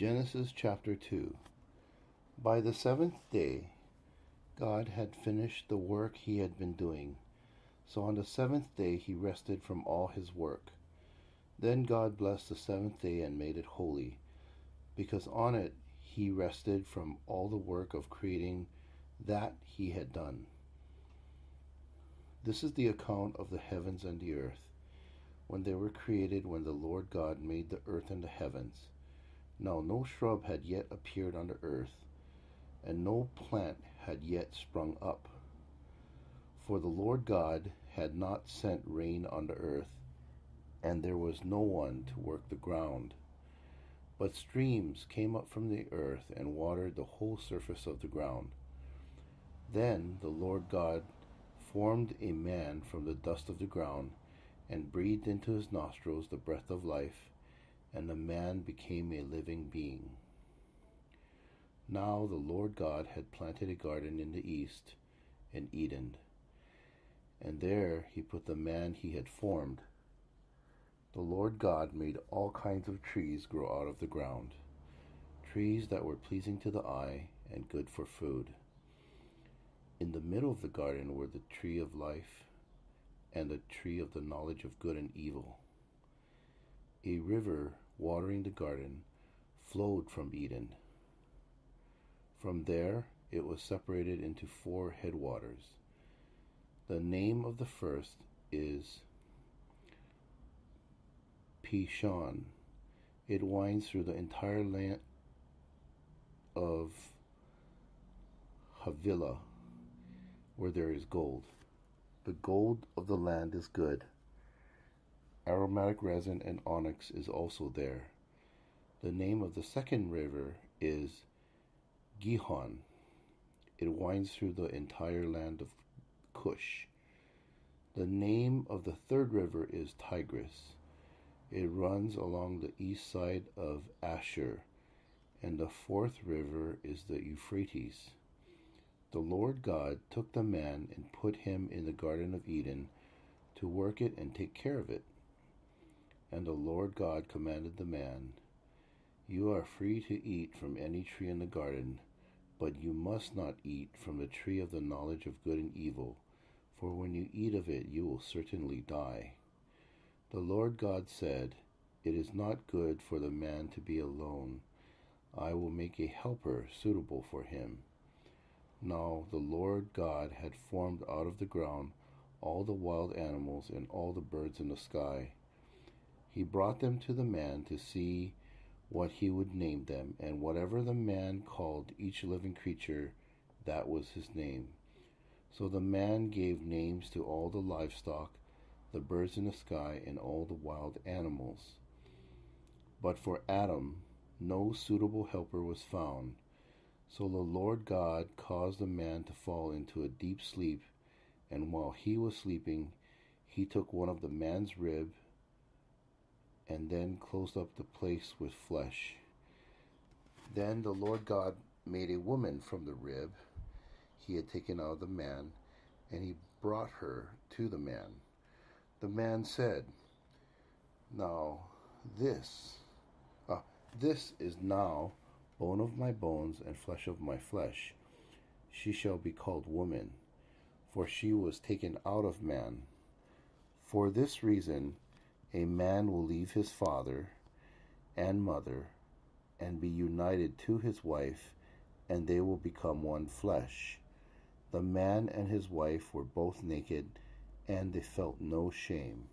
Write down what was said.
Genesis chapter 2. By the seventh day, God had finished the work he had been doing. So on the seventh day he rested from all his work. Then God blessed the seventh day and made it holy, because on it he rested from all the work of creating that he had done. This is the account of the heavens and the earth, when they were created, when the Lord God made the earth and the heavens. Now no shrub had yet appeared on the earth, and no plant had yet sprung up. For the Lord God had not sent rain on the earth, and there was no one to work the ground. But streams came up from the earth and watered the whole surface of the ground. Then the Lord God formed a man from the dust of the ground, and breathed into his nostrils the breath of life, and the man became a living being. Now the Lord God had planted a garden in the east, in Eden, and there he put the man he had formed. The Lord God made all kinds of trees grow out of the ground, trees that were pleasing to the eye and good for food. In the middle of the garden were the tree of life and the tree of the knowledge of good and evil. A river watering the garden flowed from Eden. From there it was separated into 4 headwaters. The name of the first is Pishon. It winds through the entire land of Havilah, where there is gold. The gold of the land is good. Aromatic resin and onyx is also there. The name of the second river is Gihon. It winds through the entire land of Cush. The name of the third river is Tigris. It runs along the east side of Ashur, and the fourth river is the Euphrates. The Lord God took the man and put him in the Garden of Eden to work it and take care of it. And the Lord God commanded the man, "You are free to eat from any tree in the garden, but you must not eat from the tree of the knowledge of good and evil, for when you eat of it you will certainly die." The Lord God said, "It is not good for the man to be alone. I will make a helper suitable for him." Now the Lord God had formed out of the ground all the wild animals and all the birds in the sky. He brought them to the man to see what he would name them, and whatever the man called each living creature, that was his name. So the man gave names to all the livestock, the birds in the sky, and all the wild animals. But for Adam no suitable helper was found. So the Lord God caused the man to fall into a deep sleep, and while he was sleeping, he took one of the man's rib and then closed up the place with flesh. Then the Lord God made a woman from the rib he had taken out of the man, and he brought her to the man. The man said, "Now this is now bone of my bones and flesh of my flesh. She shall be called woman, for she was taken out of man. For this reason a man will leave his father and mother and be united to his wife, and they will become one flesh. The man and his wife were both naked, and they felt no shame."